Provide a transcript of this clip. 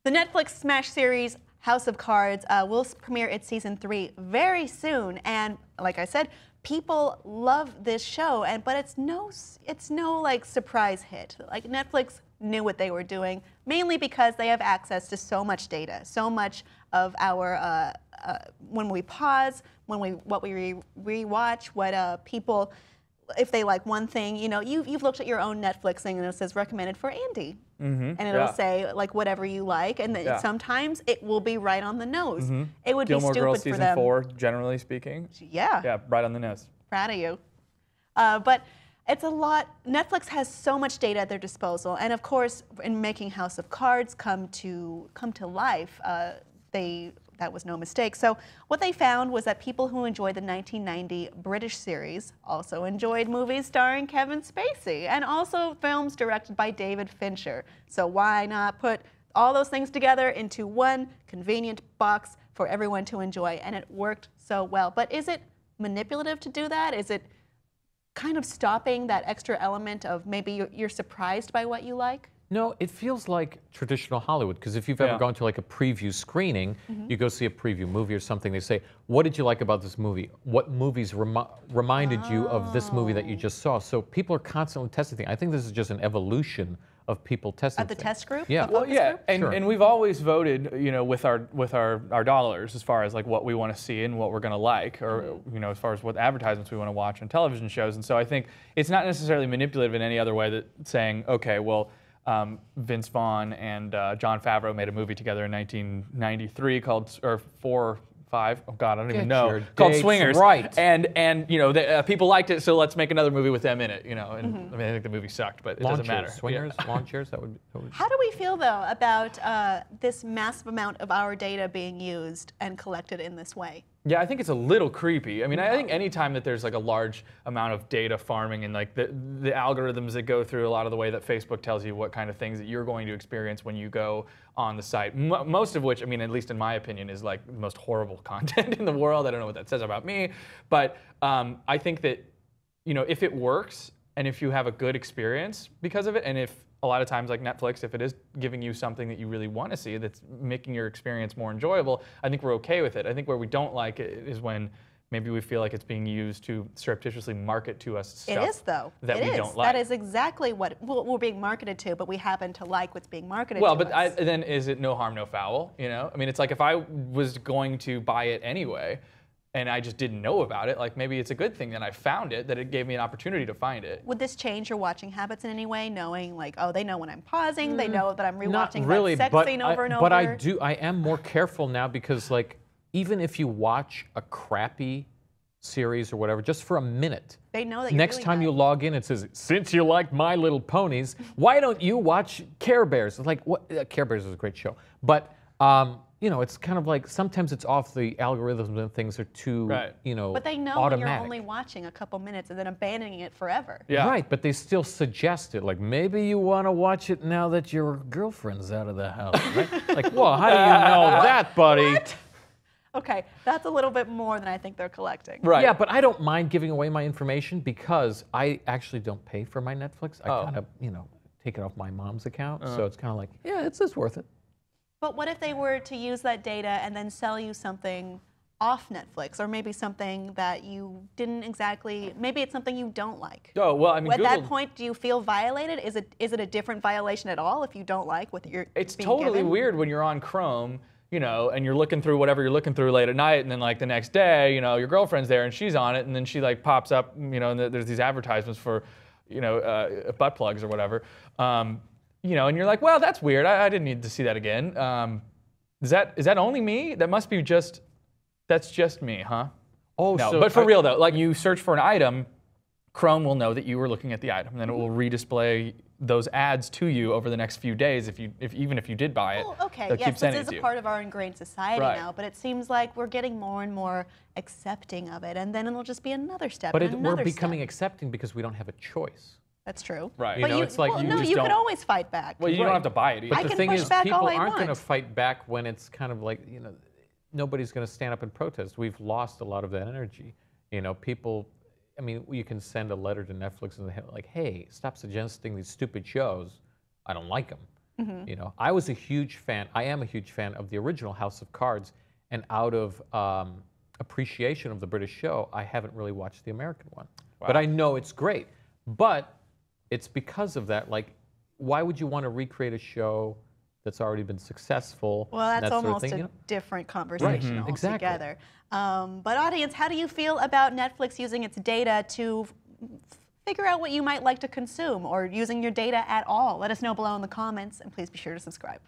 The Netflix smash series House of Cards will premiere its season 3 very soon, and like I said, people love this show, but it's no like surprise hit. Like Netflix knew what they were doing, mainly because they have access to so much data, so much of our when we pause, what we rewatch, what people. If they like one thing, you know, you've looked at your own Netflix thing and it says recommended for Andy, and it'll say like whatever you like, and then sometimes it will be right on the nose. It would Gilmore be stupid Girls for season them. 4, generally speaking. Yeah, right on the nose. Proud of you. But it's a lot. Netflix has so much data at their disposal, and of course, in making House of Cards come to life, that was no mistake. So what they found was that people who enjoyed the 1990 British series also enjoyed movies starring Kevin Spacey and also films directed by David Fincher. So why not put all those things together into one convenient box for everyone to enjoy? And it worked so well. But is it manipulative to do that? Is it kind of stopping that extra element of maybe you're surprised by what you like? No, it feels like traditional Hollywood, because if you've ever gone to like a preview screening, you go see a preview movie or something, they say, what did you like about this movie? What movies reminded you of this movie that you just saw? So people are constantly testing things. I think this is just an evolution of people testing at the things. Test group? Yeah. Well, yeah, and we've always voted, you know, with our dollars as far as like what we want to see and what we're going to like, or you know, as far as what advertisements we want to watch on television shows. And so I think it's not necessarily manipulative in any other way that saying, okay, well, Vince Vaughn and Jon Favreau made a movie together in 1993 called, or 4, 5, oh God, I don't even know, called Swingers. Right. And you know, people liked it, so let's make another movie with them in it, you know. And I mean, I think the movie sucked, but it doesn't matter. Swingers, lawn chairs, that would. How do we feel though about this massive amount of our data being used and collected in this way? Yeah, I think it's a little creepy. I mean, I think anytime that there's like a large amount of data farming and like the algorithms that go through a lot of the way that Facebook tells you what kind of things that you're going to experience when you go on the site, most of which, I mean, at least in my opinion, is like the most horrible content in the world. I don't know what that says about me, but I think that, you know, if it works and if you have a good experience because of it, and if a lot of times, like Netflix, if it is giving you something that you really want to see that's making your experience more enjoyable, I think we're okay with it. I think where we don't like it is when maybe we feel like it's being used to surreptitiously market to us stuff it is, though. that we don't like. That is exactly what we're being marketed to, but we happen to like what's being marketed to us. Well, but then is it no harm, no foul? You know? I mean, it's like if I was going to buy it anyway, and I just didn't know about it, like maybe it's a good thing that I found it, that it gave me an opportunity to find it. Would this change your watching habits in any way, knowing like, oh, they know when I'm pausing, they know that I'm rewatching Not really, that sex scene over and over? But I am more careful now because like, even if you watch a crappy series or whatever, just for a minute, they know that you're next really time bad. you log in, it says, since you like My Little Ponies, why don't you watch Care Bears? It's like, what? Care Bears is a great show. But, you know, it's kind of like sometimes it's off the algorithms and things are too, you know, but they know automatic. when you're only watching a couple minutes and then abandoning it forever. Yeah. Right, but they still suggest it. Like, maybe you want to watch it now that your girlfriend's out of the house, right? Like, well, how do you know that, buddy? What? Okay, that's a little bit more than I think they're collecting. Right. Yeah, but I don't mind giving away my information because I actually don't pay for my Netflix. I kind of, you know, take it off my mom's account. So it's kind of like, yeah, it's worth it. But what if they were to use that data and then sell you something off Netflix, or maybe something that you didn't exactly, maybe it's something you don't like? Oh, well, I mean, at Google, that point, do you feel violated? Is it a different violation at all if you don't like what you're it's being totally given? weird when you're on Chrome, you know, and you're looking through whatever you're looking through late at night, and then like the next day, you know, your girlfriend's there and she's on it, and then she like pops up, you know, and there's these advertisements for, you know, butt plugs or whatever, you know, and you're like, well, that's weird. I didn't need to see that again. Is that only me? That must be that's just me, huh? Oh, no, so but for real though, like you search for an item, Chrome will know that you were looking at the item, and then it will redisplay those ads to you over the next few days even if you did buy it. Well, okay, they'll keep yes, sending this it is to a you. part of our ingrained society now, but it seems like we're getting more and more accepting of it, and then it'll just be another step. But and another we're becoming step. accepting because we don't have a choice. That's true. Right. But You know, it's like you just you don't- can always fight back. Well, you don't have to buy it either. I But the can thing push is, back people all I aren't going to want. fight back when it's kind of like, you know, nobody's going to stand up and protest. We've lost a lot of that energy. You know, people, I mean, you can send a letter to Netflix and like, hey, stop suggesting these stupid shows. I don't like them. You know, I was a huge fan. I am a huge fan of the original House of Cards, and out of appreciation of the British show, I haven't really watched the American one. Wow. But I know it's great. But it's because of that. Like, why would you want to recreate a show that's already been successful? Well, that's that sort of almost thing, a you know? different conversation Exactly. altogether. But audience, how do you feel about Netflix using its data to figure out what you might like to consume, or using your data at all? Let us know below in the comments, and please be sure to subscribe.